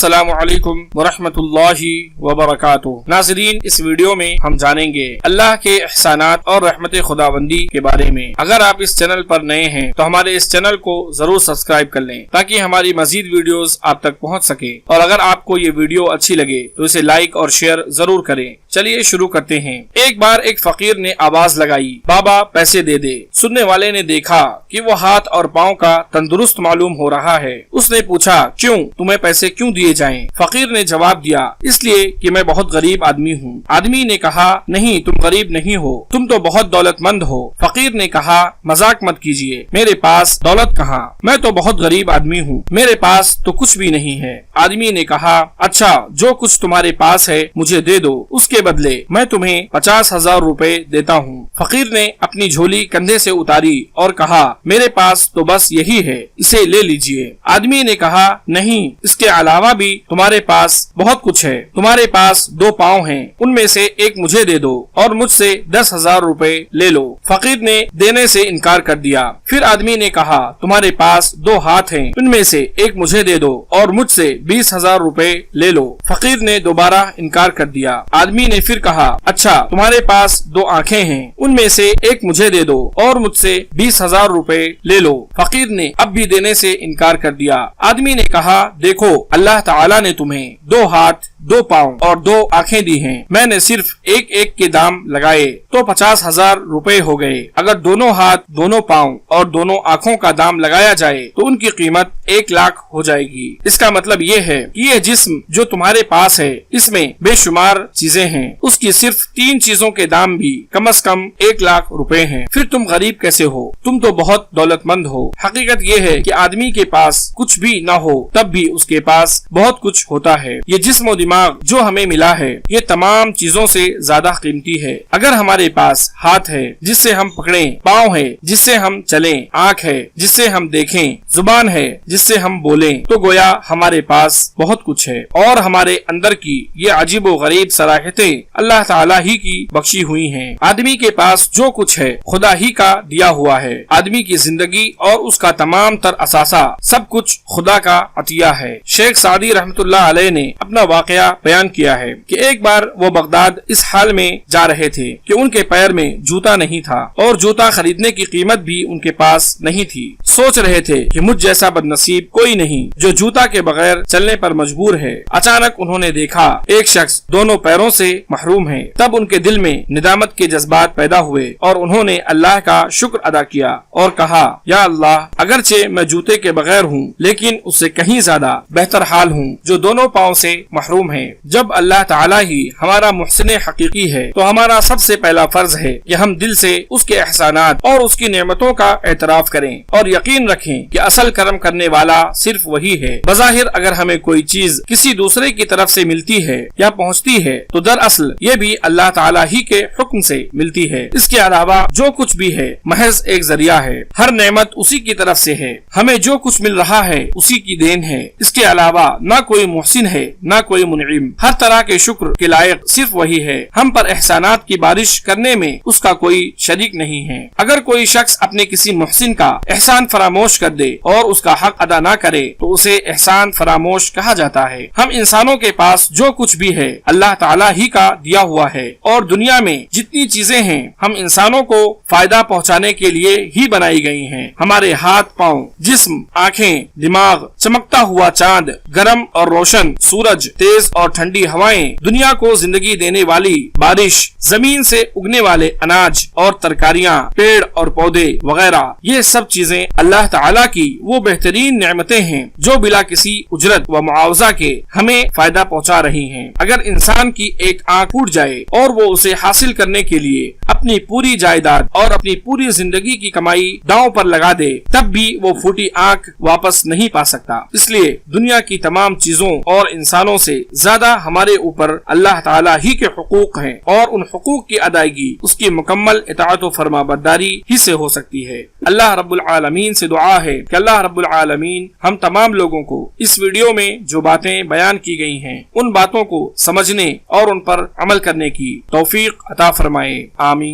السلام علیکم ورحمۃ اللہ وبرکاتہ۔ ناظرین، اس ویڈیو میں ہم جانیں گے اللہ کے احسانات اور رحمت خداوندی کے بارے میں۔ اگر آپ اس چینل پر نئے ہیں تو ہمارے اس چینل کو ضرور سبسکرائب کر لیں تاکہ ہماری مزید ویڈیوز آپ تک پہنچ سکے، اور اگر آپ کو یہ ویڈیو اچھی لگے تو اسے لائک اور شیئر ضرور کریں۔ چلیے شروع کرتے ہیں۔ ایک بار ایک فقیر نے آواز لگائی، بابا پیسے دے دے۔ سننے والے نے دیکھا کہ وہ ہاتھ اور پاؤں کا تندرست معلوم ہو رہا ہے۔ اس نے پوچھا، کیوں؟ تمہیں پیسے کیوں دیے جائیں؟ فقیر نے جواب دیا، اس لیے کہ میں بہت غریب آدمی ہوں۔ آدمی نے کہا، نہیں، تم غریب نہیں ہو، تم تو بہت دولت مند ہو۔ فقیر نے کہا، مذاق مت کیجیے، میرے پاس دولت کہاں، میں تو بہت غریب آدمی ہوں، میرے پاس تو کچھ بھی نہیں ہے۔ آدمی نے کہا، اچھا، جو کچھ تمہارے پاس ہے مجھے دے دو، اس کے بدلے میں تمہیں 50,000 روپے دیتا ہوں۔ فقیر نے اپنی جھولی کندھے سے اتاری اور کہا، میرے پاس تو بس یہی ہے، اسے لے لیجیے۔ آدمی نے کہا، نہیں، اس کے علاوہ بھی تمہارے پاس بہت کچھ ہے۔ تمہارے پاس 2 پاؤں ہیں، ان میں سے ایک مجھے دے دو اور مجھ سے 10,000 روپے لے لو۔ فقیر نے دینے سے انکار کر دیا۔ پھر آدمی نے کہا، تمہارے پاس 2 ہاتھ ہیں، ان میں سے ایک مجھے دے دو اور مجھ سے 20,000 روپے لے لو۔ فقیر نے دوبارہ انکار کر دیا۔ آدمی نے پھر کہا، اچھا، تمہارے پاس 2 آنکھیں ہیں، ان میں سے ایک مجھے دے دو اور مجھ سے 20,000 روپے لے لو۔ فقیر نے اب بھی دینے سے انکار کر دیا۔ آدمی نے کہا، دیکھو، اللہ تعالیٰ نے تمہیں 2 ہاتھ، 2 پاؤں اور 2 آنکھیں دی ہیں، میں نے صرف ایک کے دام لگائے تو 50,000 روپے ہو گئے۔ اگر دونوں ہاتھ، دونوں پاؤں اور دونوں آنکھوں کا دام لگایا جائے تو ان کی قیمت 1 لاکھ ہو جائے گی۔ اس کا مطلب یہ ہے کہ یہ جسم جو تمہارے پاس ہے، اس میں بے شمار چیزیں ہیں، اس کی صرف 3 چیزوں کے دام بھی کم از کم 1 لاکھ روپے ہیں۔ پھر تم غریب کیسے ہو؟ تم تو بہت دولت مند ہو۔ حقیقت یہ ہے کہ آدمی کے پاس کچھ بھی نہ ہو تب بھی اس کے پاس بہت کچھ ہوتا ہے۔ یہ جسم و دماغ جو ہمیں ملا ہے، یہ تمام چیزوں سے زیادہ قیمتی ہے۔ اگر ہمارے پاس ہاتھ ہے جس سے ہم پکڑیں، پاؤں ہے جس سے ہم چلیں، آنکھ ہے جس سے ہم دیکھیں، زبان ہے جس سے ہم بولیں، تو گویا ہمارے پاس بہت کچھ ہے۔ اور ہمارے اندر کی یہ عجیب و غریب صلاحیتیں اللہ تعالیٰ ہی کی بخشی ہوئی ہیں۔ آدمی کے پاس جو کچھ ہے خدا ہی کا دیا ہوا ہے۔ آدمی کی زندگی اور اس کا تمام تر اثاثہ سب کچھ خدا کا عطیہ ہے۔ شیخ سعدی رحمت اللہ علیہ نے اپنا واقعہ بیان کیا ہے کہ ایک بار وہ بغداد اس حال میں جا رہے تھے کہ ان کے پیر میں جوتا نہیں تھا اور جوتا خریدنے کی قیمت بھی ان کے پاس نہیں تھی۔ سوچ رہے تھے کہ مجھ جیسا بدنصیب کوئی نہیں جو جوتا کے بغیر چلنے پر مجبور ہے۔ اچانک انہوں نے دیکھا ایک شخص دونوں پیروں سے محروم ہے۔ تب ان کے دل میں ندامت کے جذبات پیدا ہوئے اور انہوں نے اللہ کا شکر ادا کیا اور کہا، یا اللہ، اگرچہ میں جوتے کے بغیر ہوں لیکن اس سے کہیں زیادہ بہتر حال ہوں جو دونوں پاؤں سے محروم ہے۔ جب اللہ تعالیٰ ہی ہمارا محسن حقیقی ہے تو ہمارا سب سے پہلا فرض ہے کہ ہم دل سے اس کے احسانات اور اس کی نعمتوں کا اعتراف کریں اور یقین رکھیں کہ اصل کرم کرنے والا صرف وہی ہے۔ بظاہر اگر ہمیں کوئی چیز کسی دوسرے کی طرف سے ملتی ہے یا پہنچتی ہے تو دراصل یہ بھی اللہ تعالیٰ ہی کے حکم سے ملتی ہے۔ اس کے علاوہ جو کچھ بھی ہے محض ایک ذریعہ ہے۔ ہر نعمت اسی کی طرف سے ہے۔ ہمیں جو کچھ مل رہا ہے اسی کی دین ہے۔ اس کے علاوہ نہ کوئی محسن ہے نہ کوئی منعم۔ ہر طرح کے شکر کے لائق صرف وہی ہے۔ ہم پر احسانات کی بارش کرنے میں اس کا کوئی شریک نہیں ہے۔ اگر کوئی شخص اپنے کسی محسن کا احسان فراموش کر دے اور اس کا حق ادا نہ کرے تو اسے احسان فراموش کہا جاتا ہے۔ ہم انسانوں کے پاس جو کچھ بھی ہے اللہ تعالیٰ ہی کا دیا ہوا ہے، اور دنیا میں جتنی چیزیں ہیں ہم انسانوں کو فائدہ پہنچانے کے لیے ہی بنائی گئی ہیں۔ ہمارے ہاتھ، پاؤں، جسم، آنکھیں، دماغ، چمکتا ہوا چاند، گرم اور روشن سورج، تیز اور ٹھنڈی ہوائیں، دنیا کو زندگی دینے والی بارش، زمین سے اگنے والے اناج اور ترکاریاں، پیڑ اور پودے وغیرہ، یہ سب چیزیں اللہ تعالیٰ کی وہ بہترین نعمتیں ہیں جو بلا کسی اجرت و معاوضہ کے ہمیں فائدہ پہنچا رہی ہیں۔ اگر انسان کی ایک آنکھ ٹوٹ جائے اور وہ اسے حاصل کرنے کے لیے اپنی پوری جائیداد اور اپنی پوری زندگی کی کمائی داؤں پر لگا دے تب بھی وہ پھوٹی آنکھ واپس نہیں پا سکتا۔ اس لیے دنیا کی تمام چیزوں اور انسانوں سے زیادہ ہمارے اوپر اللہ تعالیٰ ہی کے حقوق ہیں، اور ان حقوق کی ادائیگی اس کی مکمل اطاعت و فرما برداری ہی سے ہو سکتی ہے۔ اللہ رب العالمین سے دعا ہے کہ اللہ رب العالمین ہم تمام لوگوں کو اس ویڈیو میں جو باتیں بیان کی گئی ہیں ان باتوں کو سمجھنے اور ان پر عمل کرنے کی توفیق عطا فرمائے۔ آمین۔